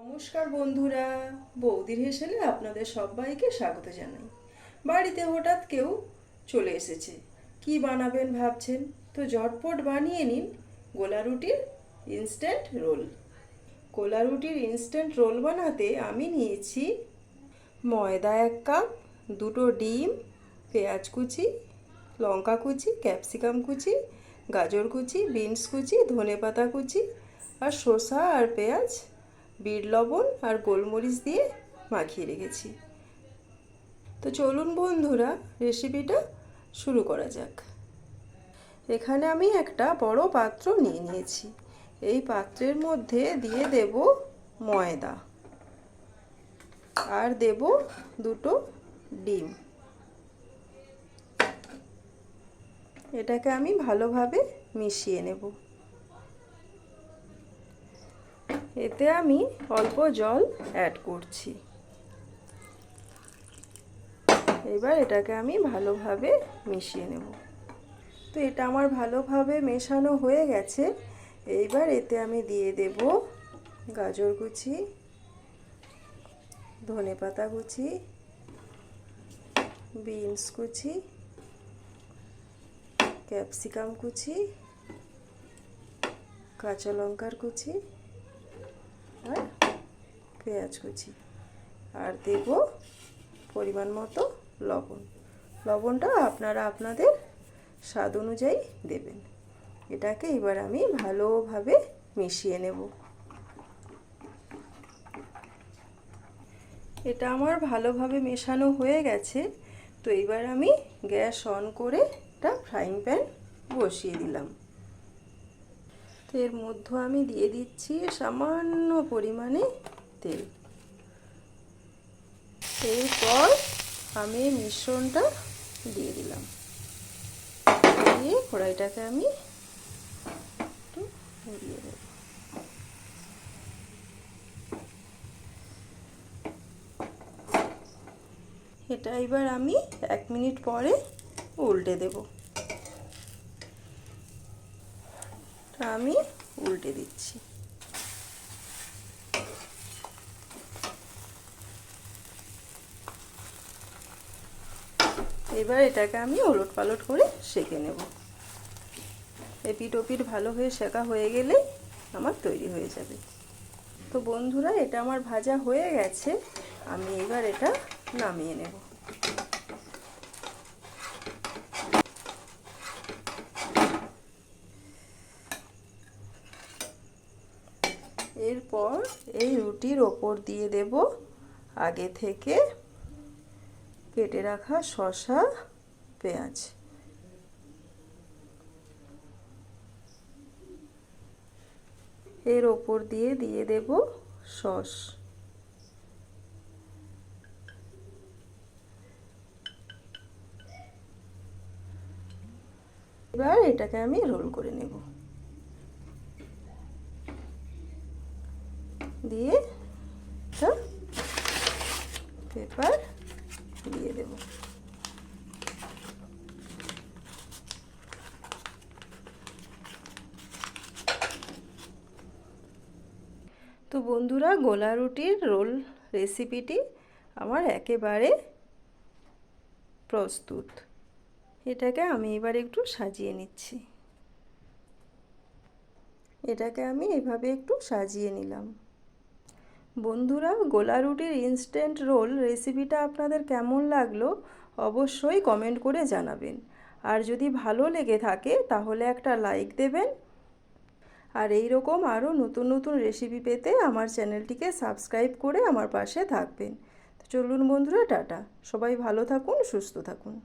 নমস্কার বন্ধুরা, বৌদির হেসেলে আপনাদের সবাইকে স্বাগত জানাই। বাড়িতে হঠাৎ কেউ চলে এসেছে, কি বানাবেন ভাবছেন, তো ঝটপট বানিয়ে নিন গোলা রুটির ইনস্ট্যান্ট রোল। গোলা রুটির ইনস্ট্যান্ট রোল বানাতে আমি নিয়েছি ময়দা 1 কাপ, 2টো ডিম, পেঁয়াজ কুচি, লঙ্কা কুচি, ক্যাপসিকাম কুচি, গাজর কুচি, বিনস কুচি, ধনেপাতা কুচি আর শসা আর পেঁয়াজ, বিট লবণ আর গোলমরিচ দিয়ে মাখিয়ে রেখেছি। তো চলুন বন্ধুরা, রেসিপিটা শুরু করা যাক। এখানে আমি একটা বড় পাত্র নিয়ে নিয়েছি। এই পাত্রের মধ্যে দিয়ে দেব ময়দা আর দেব 2টো ডিম। এটাকে আমি ভালোভাবে মিশিয়ে নেব। এতে আমি অল্প জল অ্যাড করছি। এবার এটাকে আমি ভালোভাবে মিশিয়ে নেব। তো এটা আমার ভালোভাবে মেশানো হয়ে গেছে। এইবার এতে আমি দিয়ে দেব গাজর কুচি, ধনেপাতা কুচি, বিনস কুচি, ক্যাপসিকাম কুচি, কাঁচা লঙ্কার কুচি আর পেঁয়াজ কুচি, আর দেব পরিমাণ মতো লবণ। লবণটা আপনারা আপনাদের স্বাদ অনুযায়ী দেবেন। এটাকে এবার আমি ভালোভাবে মিশিয়ে নেব। এটা আমার ভালোভাবে মেশানো হয়ে গেছে। তো এবার আমি গ্যাস অন করে একটা ফ্রাইং প্যান বসিয়ে দিলাম। তো এর মধ্যে আমি দিয়ে দিচ্ছি সামান্য পরিমাণে তেল। এরপর আমি মিশ্রণটা দিয়ে দিলাম। দিয়ে কড়াইটাকে আমি একটু দিয়ে দেব। এটা এবার আমি 1 মিনিট পরে উল্টে দেব। আমি উল্টে দিচ্ছি। এবার এটাকে আমি ওলট পালট করে সেঁকে নেব। এপিট ওপিট ভালো হয়ে সেঁকা হয়ে গেলে আমার তৈরি হয়ে যাবে। তো বন্ধুরা, এটা আমার ভাজা হয়ে গেছে। আমি এবার এটা নামিয়ে নেব। এরপর এই রুটির ওপর দিয়ে দেব আগে থেকে কেটে রাখা শসা, পেঁয়াজ। এর ওপর দিয়ে দেব সস। এবার এটাকে আমি রোল করে নেব। দিয়ে পেপার দিয়ে দেব। তো বন্ধুরা, গোলা রুটির রোল রেসিপিটি আমার একেবারে প্রস্তুত। এটাকে আমি এবার একটু সাজিয়ে নিচ্ছি। এটাকে আমি এভাবে একটু সাজিয়ে নিলাম। বন্ধুরা, গোলা রুটির ইনস্ট্যান্ট রোল রেসিপিটা আপনাদের কেমন লাগলো অবশ্যই কমেন্ট করে জানাবেন। আর যদি ভালো লেগে থাকে তাহলে একটা লাইক দেবেন। আর এই রকম আরও নতুন নতুন রেসিপি পেতে আমার চ্যানেলটিকে সাবস্ক্রাইব করে আমার পাশে থাকবেন। তো চলুন বন্ধুরা, টাটা। সবাই ভালো থাকুন, সুস্থ থাকুন।